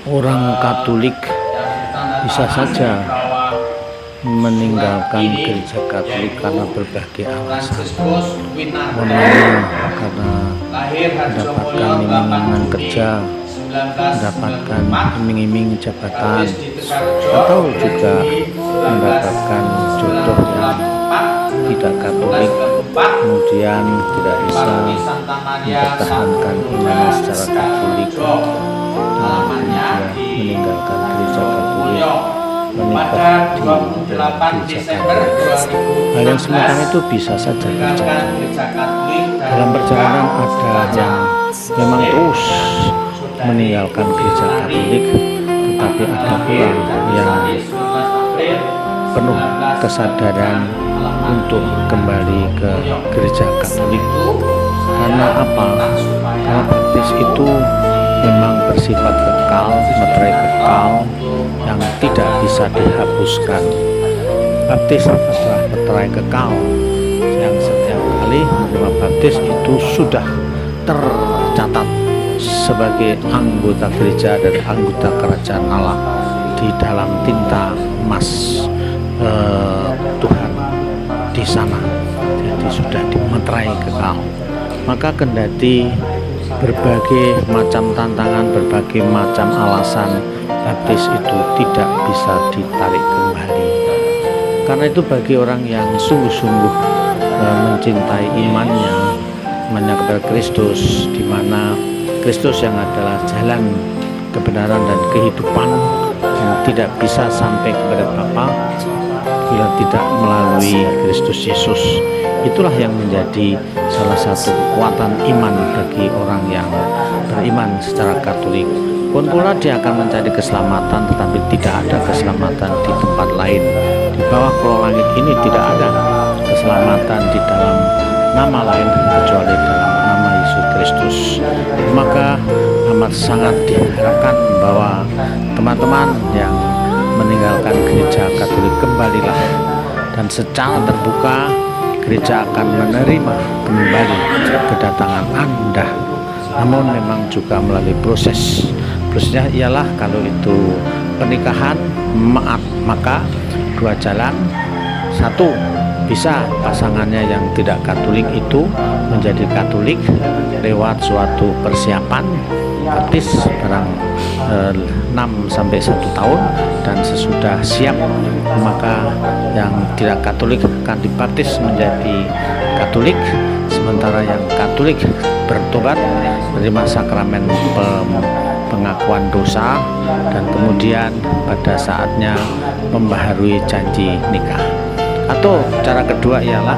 Orang Katolik bisa saja meninggalkan gereja Katolik karena berbagai alasan. Namanya karena mendapatkan iming-imingan kerja, mendapatkan iming-iming jabatan, atau juga mendapatkan jodoh yang tidak Katolik, kemudian tidak bisa mempertahankan imannya secara Katolik, dan kemudian meninggalkan gereja Katolik, menikah di dalam gereja Katolik. Hal yang semacam itu bisa saja terjadi. Dalam perjalanan ada yang memang terus meninggalkan gereja Katolik, tetapi ada pula yang penuh kesadaran untuk kembali ke gereja Katolik. Karena apa? Karena baptis itu memang bersifat kekal, materai kekal yang tidak bisa dihapuskan. Baptis adalah materai kekal yang setiap kali menerima baptis itu sudah tercatat sebagai anggota gereja dan anggota kerajaan Allah di dalam tinta emas Tuhan di sana. Jadi sudah dimeterai kekal. Maka kendati berbagai macam tantangan, berbagai macam alasan, baptis itu tidak bisa ditarik kembali. Karena itu bagi orang yang sungguh-sungguh mencintai imannya kepada Kristus, di mana Kristus yang adalah jalan, kebenaran dan kehidupan, yang tidak bisa sampai kepada Bapa bila tidak melalui Kristus Yesus. Itulah yang menjadi salah satu kekuatan iman bagi orang yang beriman secara Katolik. Pun pula dia akan mencari keselamatan, tetapi tidak ada keselamatan di tempat lain. Di bawah pulau langit ini tidak ada keselamatan di dalam nama lain kecuali dalam nama Yesus Kristus. Maka amat sangat diharapkan bahwa teman-teman yang meninggalkan gereja Katolik kembalilah, dan secara terbuka gereja akan menerima kembali kedatangan Anda. Namun memang juga melalui prosesnya ialah kalau itu pernikahan, maka dua jalan. Satu, bisa pasangannya yang tidak Katolik itu menjadi Katolik lewat suatu persiapan baptis barang 6 sampai 1 tahun, dan sesudah siap maka yang tidak Katolik akan dibaptis menjadi Katolik, sementara yang Katolik bertobat, menerima sakramen pengakuan dosa, dan kemudian pada saatnya membaharui janji nikah. Atau cara kedua ialah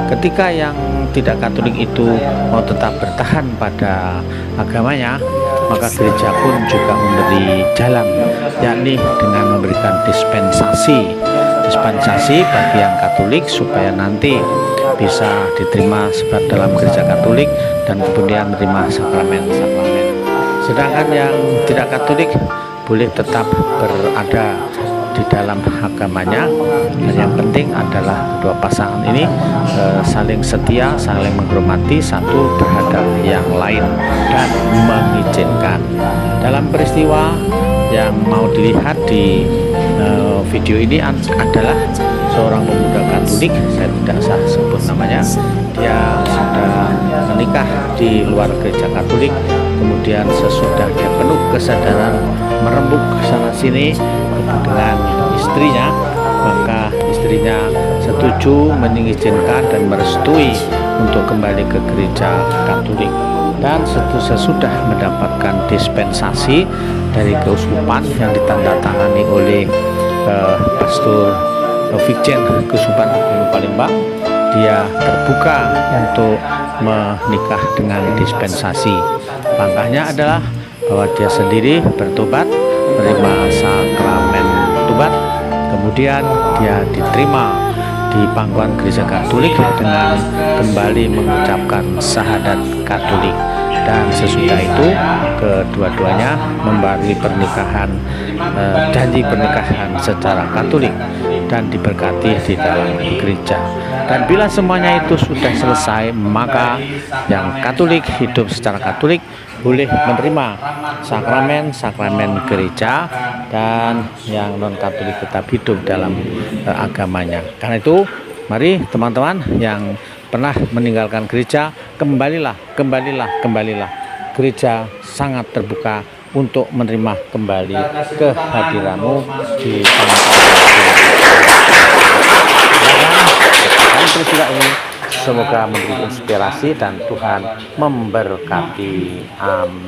ketika yang tidak Katolik itu mau tetap bertahan pada agamanya, maka gereja pun juga memberi jalan, yakni dengan memberikan dispensasi bagi yang Katolik supaya nanti bisa diterima sebab dalam gereja Katolik dan kemudian menerima sakramen-sakramen. Sedangkan yang tidak Katolik boleh tetap berada di dalam agamanya, dan yang penting adalah kedua pasangan ini saling setia, saling menghormati satu terhadap yang lain dan mengizinkan. Dalam peristiwa yang mau dilihat di video ini adalah seorang pemuda Katolik, saya tidak usah sebut namanya. Dia sudah menikah di luar gereja Katolik, kemudian sesudah dia penuh kesadaran merembuk sana sini dengan istrinya, maka istrinya setuju mengizinkan dan merestui untuk kembali ke gereja Katolik. Dan sesudah mendapatkan dispensasi dari keuskupan yang ditandatangani oleh Pastor Vikjen Keuskupan Agung Palembang, dia terbuka untuk menikah dengan dispensasi. Langkahnya adalah bahwa dia sendiri bertobat, menerima sakramen tobat, kemudian dia diterima di pangkuan gereja Katolik dengan kembali mengucapkan syahadat Katolik, dan sesudah itu kedua-duanya membaharui pernikahan, janji pernikahan secara Katolik dan diberkati di dalam gereja. Dan bila semuanya itu sudah selesai, maka yang Katolik hidup secara Katolik, boleh menerima sakramen gereja, dan yang non Katolik tetap hidup dalam agamanya. Karena itu mari teman-teman yang pernah meninggalkan gereja, kembalilah. Gereja sangat terbuka untuk menerima kembali kehadiranmu di tengah-tengah ini. Semoga memberi inspirasi dan Tuhan memberkati. Amin.